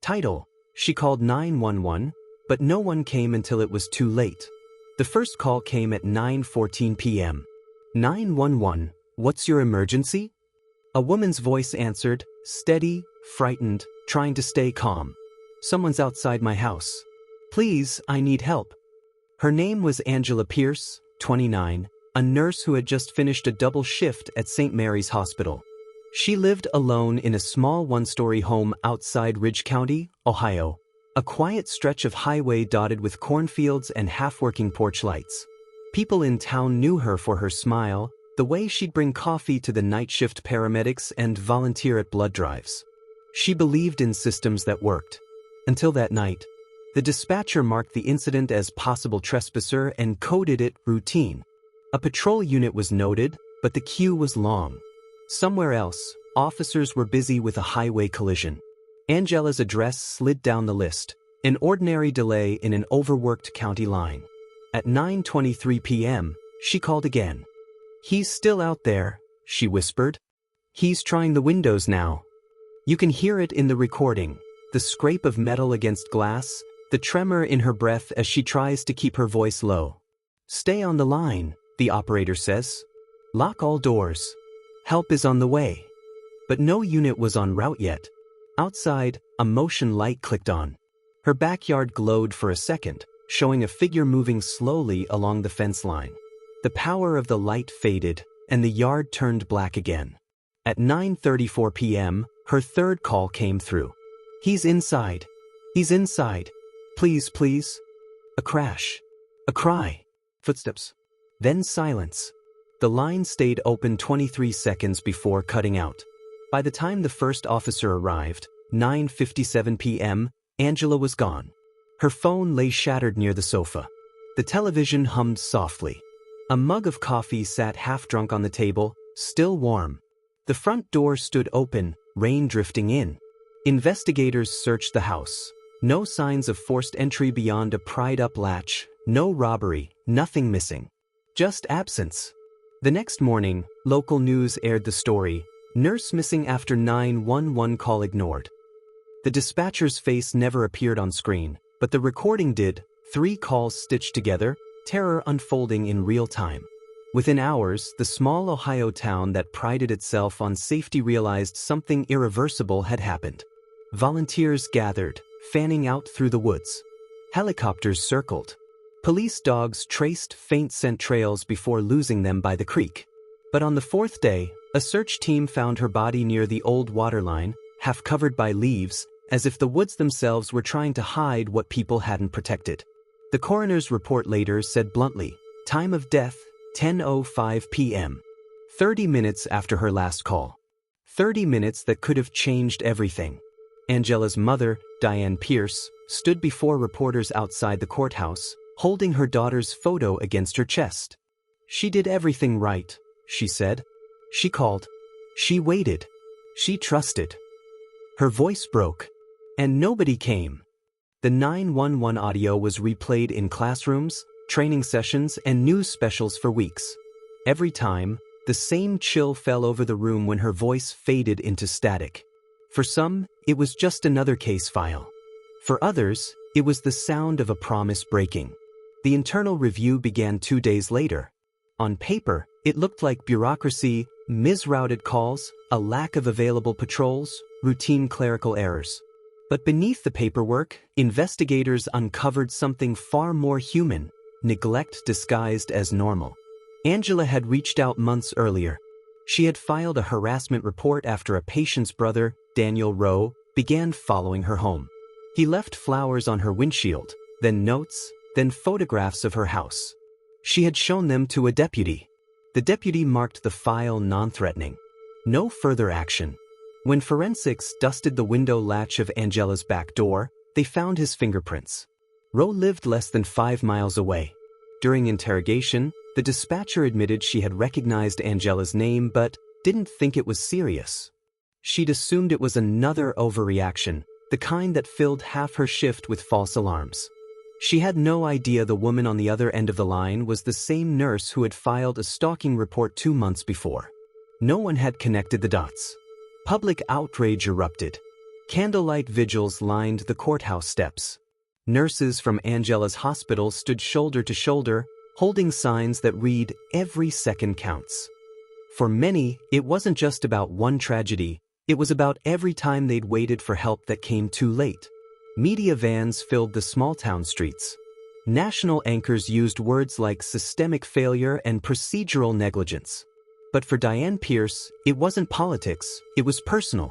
Title: She called 911, but no one came until it was too late. The first call came at 9:14 p.m. 911, what's your emergency? A woman's voice answered, steady, frightened, trying to stay calm. Someone's outside my house. Please, I need help. Her name was Angela Pierce, 29, a nurse who had just finished a double shift at St. Mary's Hospital. She lived alone in a small one-story home outside Ridge County, Ohio, a quiet stretch of highway dotted with cornfields and half-working porch lights. People in town knew her for her smile, the way she'd bring coffee to the night shift paramedics and volunteer at blood drives. She believed in systems that worked. Until that night. The dispatcher marked the incident as possible trespasser and coded it routine. A patrol unit was noted, but the queue was long. Somewhere else, officers were busy with a highway collision. Angela's address slid down the list, an ordinary delay in an overworked county line. At 9:23 p.m., she called again. He's still out there, she whispered. He's trying the windows now. You can hear it in the recording, the scrape of metal against glass, the tremor in her breath as she tries to keep her voice low. Stay on the line, the operator says. Lock all doors. Help is on the way. But no unit was en route yet. Outside, a motion light clicked on. Her backyard glowed for a second, showing a figure moving slowly along the fence line. The power of the light faded, and the yard turned black again. At 9:34 p.m., her third call came through. He's inside. He's inside. Please, please. A crash. A cry. Footsteps. Then silence. The line stayed open 23 seconds before cutting out. By the time the first officer arrived, 9:57 p.m., Angela was gone. Her phone lay shattered near the sofa. The television hummed softly. A mug of coffee sat half-drunk on the table, still warm. The front door stood open, rain drifting in. Investigators searched the house. No signs of forced entry beyond a pried-up latch, no robbery, nothing missing. Just absence. The next morning, local news aired the story, nurse missing after 911 call ignored. The dispatcher's face never appeared on screen, but the recording did, 3 calls stitched together, terror unfolding in real time. Within hours, the small Ohio town that prided itself on safety realized something irreversible had happened. Volunteers gathered, fanning out through the woods. Helicopters circled. Police dogs traced faint scent trails before losing them by the creek. But on the 4th day, a search team found her body near the old waterline, half covered by leaves, as if the woods themselves were trying to hide what people hadn't protected. The coroner's report later said bluntly, time of death, 10:05 p.m. 30 minutes after her last call. 30 minutes that could have changed everything. Angela's mother, Diane Pierce, stood before reporters outside the courthouse, holding her daughter's photo against her chest. She did everything right, she said. She called. She waited. She trusted. Her voice broke. And nobody came. The 911 audio was replayed in classrooms, training sessions, and news specials for weeks. Every time, the same chill fell over the room when her voice faded into static. For some, it was just another case file. For others, it was the sound of a promise breaking. The internal review began 2 days later. On paper, it looked like bureaucracy, misrouted calls, a lack of available patrols, routine clerical errors. But beneath the paperwork, investigators uncovered something far more human, neglect disguised as normal. Angela had reached out months earlier. She had filed a harassment report after a patient's brother, Daniel Rowe, began following her home. He left flowers on her windshield, then notes, then photographs of her house. She had shown them to a deputy. The deputy marked the file non-threatening. No further action. When forensics dusted the window latch of Angela's back door, they found his fingerprints. Rowe lived less than 5 miles away. During interrogation, the dispatcher admitted she had recognized Angela's name but didn't think it was serious. She'd assumed it was another overreaction, the kind that filled half her shift with false alarms. She had no idea the woman on the other end of the line was the same nurse who had filed a stalking report 2 months before. No one had connected the dots. Public outrage erupted. Candlelight vigils lined the courthouse steps. Nurses from Angela's hospital stood shoulder to shoulder, holding signs that read, "Every second counts." For many, it wasn't just about one tragedy, it was about every time they'd waited for help that came too late. Media vans filled the small-town streets. National anchors used words like systemic failure and procedural negligence. But for Diane Pierce, it wasn't politics, it was personal.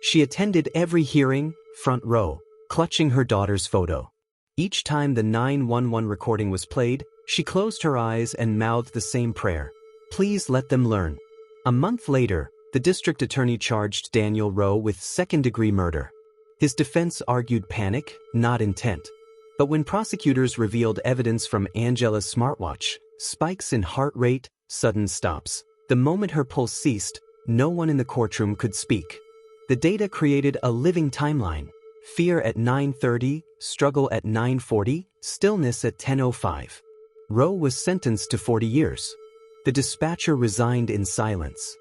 She attended every hearing, front row, clutching her daughter's photo. Each time the 911 recording was played, she closed her eyes and mouthed the same prayer. "Please let them learn." A month later, the district attorney charged Daniel Rowe with second-degree murder. His defense argued panic, not intent. But when prosecutors revealed evidence from Angela's smartwatch, spikes in heart rate, sudden stops, the moment her pulse ceased, no one in the courtroom could speak. The data created a living timeline. Fear at 9:30, struggle at 9:40, stillness at 10:05. Rowe was sentenced to 40 years. The dispatcher resigned in silence.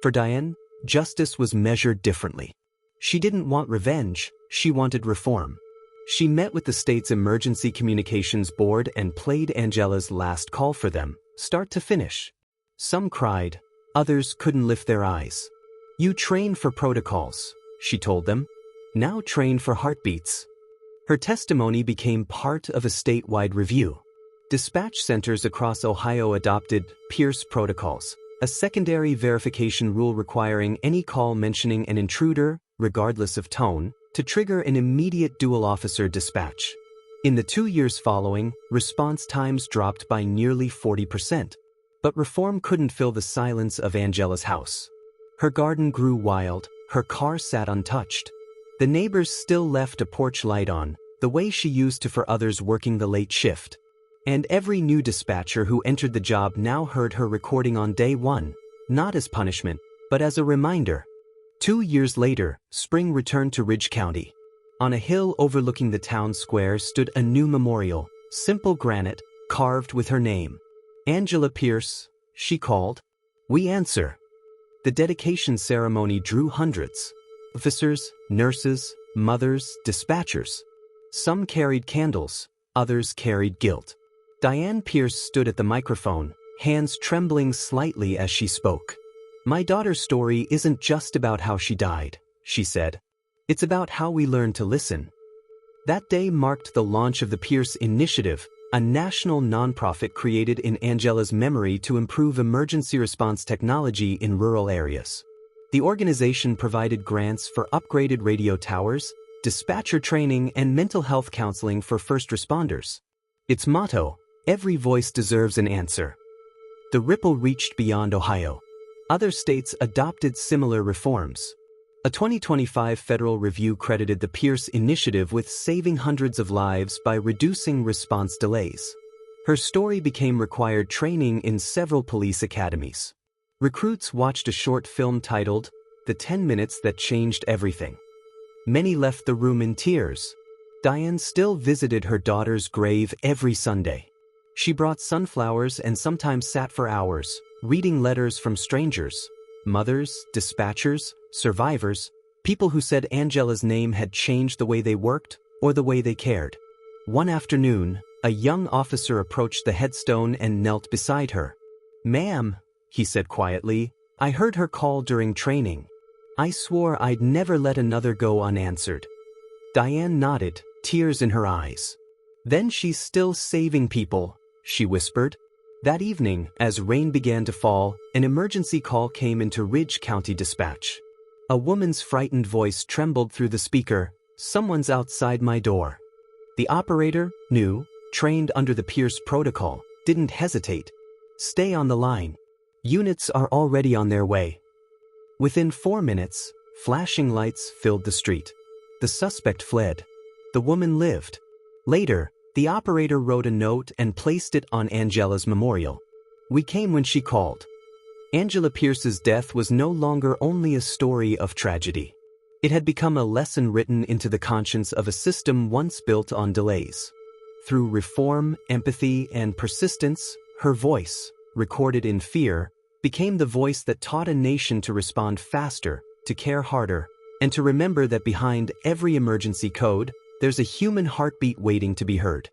For Diane, justice was measured differently. She didn't want revenge, she wanted reform. She met with the state's Emergency Communications Board and played Angela's last call for them, start to finish. Some cried, others couldn't lift their eyes. "You train for protocols," she told them. "Now train for heartbeats." Her testimony became part of a statewide review. Dispatch centers across Ohio adopted Pierce protocols, a secondary verification rule requiring any call mentioning an intruder, regardless of tone, to trigger an immediate dual-officer dispatch. In the 2 years following, response times dropped by nearly 40%. But reform couldn't fill the silence of Angela's house. Her garden grew wild, her car sat untouched. The neighbors still left a porch light on, the way she used to for others working the late shift. And every new dispatcher who entered the job now heard her recording on day one, not as punishment, but as a reminder. 2 years later, spring returned to Ridge County. On a hill overlooking the town square stood a new memorial, simple granite, carved with her name. "Angela Pierce," she called. "We answer." The dedication ceremony drew hundreds. Officers, nurses, mothers, dispatchers. Some carried candles, others carried guilt. Diane Pierce stood at the microphone, hands trembling slightly as she spoke. "My daughter's story isn't just about how she died," she said. "It's about how we learn to listen." That day marked the launch of the Pierce Initiative, a national nonprofit created in Angela's memory to improve emergency response technology in rural areas. The organization provided grants for upgraded radio towers, dispatcher training, and mental health counseling for first responders. Its motto, "Every voice deserves an answer." The ripple reached beyond Ohio. Other states adopted similar reforms. A 2025 federal review credited the Pierce Initiative with saving hundreds of lives by reducing response delays. Her story became required training in several police academies. Recruits watched a short film titled, "The 10 Minutes That Changed Everything." Many left the room in tears. Diane still visited her daughter's grave every Sunday. She brought sunflowers and sometimes sat for hours, reading letters from strangers, mothers, dispatchers, survivors, people who said Angela's name had changed the way they worked or the way they cared. One afternoon, a young officer approached the headstone and knelt beside her. "Ma'am," he said quietly, "I heard her call during training. I swore I'd never let another go unanswered." Diane nodded, tears in her eyes. "Then she's still saving people," she whispered. That evening, as rain began to fall, an emergency call came into Ridge County Dispatch. A woman's frightened voice trembled through the speaker, "Someone's outside my door." The operator, new, trained under the Pierce protocol, didn't hesitate. "Stay on the line. Units are already on their way." Within 4 minutes, flashing lights filled the street. The suspect fled. The woman lived. Later, the operator wrote a note and placed it on Angela's memorial. "We came when she called." Angela Pierce's death was no longer only a story of tragedy. It had become a lesson written into the conscience of a system once built on delays. Through reform, empathy, and persistence, her voice, recorded in fear, became the voice that taught a nation to respond faster, to care harder, And to remember that behind every emergency code, there's a human heartbeat waiting to be heard.